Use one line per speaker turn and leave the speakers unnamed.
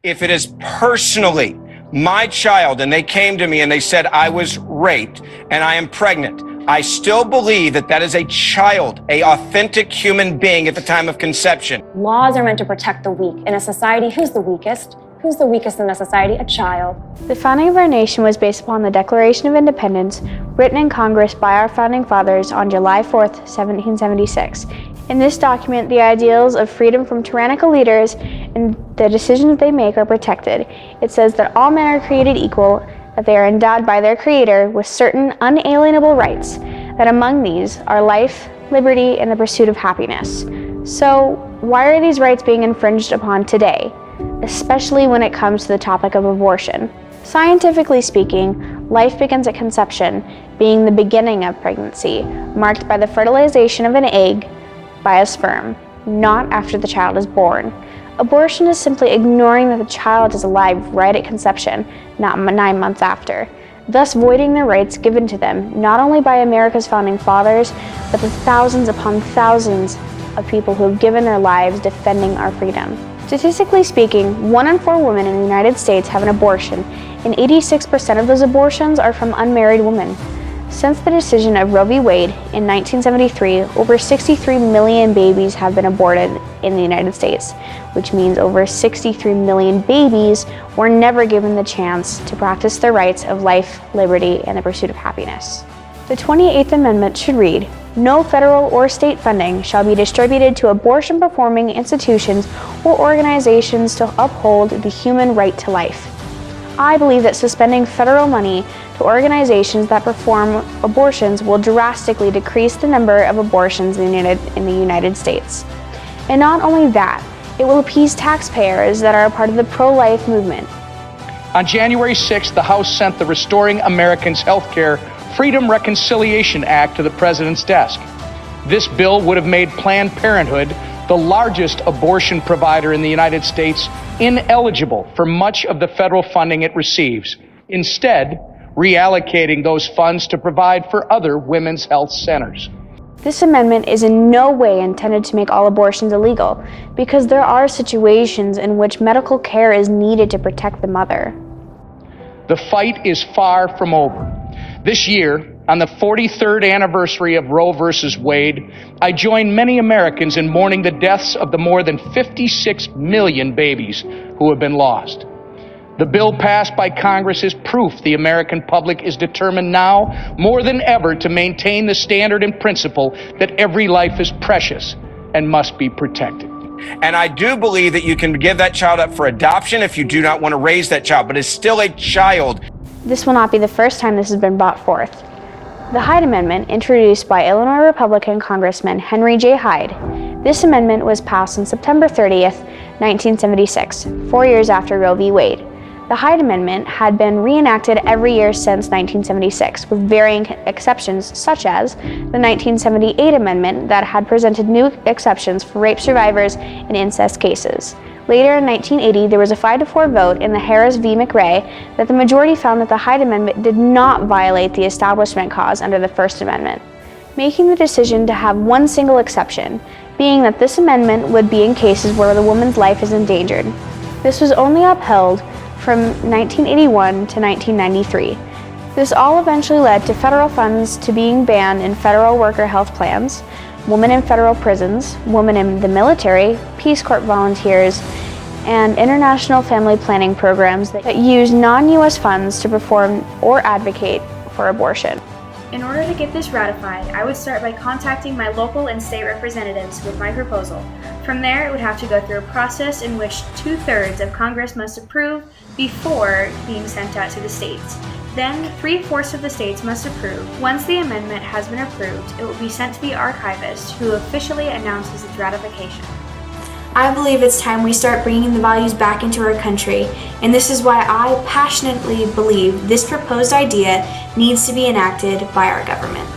If it is personally my child and they came to me and they said I was raped and I am pregnant, I still believe that that is a child, a authentic human being at the time of conception.
Laws are meant to protect the weak. In a society, who's the weakest? Who's the weakest in the society? A child.
The founding of our nation was based upon the Declaration of Independence, written in Congress by our founding fathers on July 4th, 1776. In this document, the ideals of freedom from tyrannical leaders and the decisions they make are protected. It says that all men are created equal, that they are endowed by their Creator with certain unalienable rights, that among these are life, liberty, and the pursuit of happiness. So, why are these rights being infringed upon today, especially when it comes to the topic of abortion? Scientifically speaking, life begins at conception, being the beginning of pregnancy, marked by the fertilization of an egg by a sperm, not after the child is born. Abortion is simply ignoring that the child is alive right at conception, not 9 months after, thus voiding the rights given to them, not only by America's founding fathers, but the thousands upon thousands of people who have given their lives defending our freedom. Statistically speaking, 1 in 4 women in the United States have an abortion, and 86% of those abortions are from unmarried women. Since the decision of Roe v. Wade in 1973, over 63 million babies have been aborted in the United States, which means over 63 million babies were never given the chance to practice their rights of life, liberty, and the pursuit of happiness. The 28th Amendment should read, "No federal or state funding shall be distributed to abortion-performing institutions or organizations to uphold the human right to life." I believe that suspending federal money to organizations that perform abortions will drastically decrease the number of abortions in the United States. And not only that, it will appease taxpayers that are a part of the pro-life movement.
On January 6th, the House sent the Restoring Americans Healthcare Freedom Reconciliation Act to the President's desk. This bill would have made Planned Parenthood, the largest abortion provider in the United States, ineligible for much of the federal funding it receives, instead reallocating those funds to provide for other women's health centers.
This amendment is in no way intended to make all abortions illegal, because there are situations in which medical care is needed to protect the mother.
The fight is far from over. This year, on the 43rd anniversary of Roe versus Wade, I join many Americans in mourning the deaths of the more than 56 million babies who have been lost. The bill passed by Congress is proof the American public is determined now more than ever to maintain the standard and principle that every life is precious and must be protected.
And I do believe that you can give that child up for adoption if you do not want to raise that child, but it's still a child.
This will not be the first time this has been brought forth. The Hyde Amendment, introduced by Illinois Republican Congressman Henry J. Hyde. This amendment was passed on September 30th, 1976, 4 years after Roe v. Wade. The Hyde Amendment had been reenacted every year since 1976, with varying exceptions, such as the 1978 amendment that had presented new exceptions for rape survivors and incest cases. Later in 1980, there was a 5-4 vote in the Harris v. McRae that the majority found that the Hyde Amendment did not violate the Establishment Clause under the First Amendment, making the decision to have one single exception, being that this amendment would be in cases where the woman's life is endangered. This was only upheld from 1981 to 1993. This all eventually led to federal funds to being banned in federal worker health plans, women in federal prisons, women in the military, Peace Corps volunteers, and international family planning programs that use non-U.S. funds to perform or advocate for abortion.
In order to get this ratified, I would start by contacting my local and state representatives with my proposal. From there, it would have to go through a process in which 2/3 of Congress must approve before being sent out to the states. Then, 3/4 of the states must approve. Once the amendment has been approved, it will be sent to the archivist, who officially announces its ratification.
I believe it's time we start bringing the values back into our country, and this is why I passionately believe this proposed idea needs to be enacted by our government.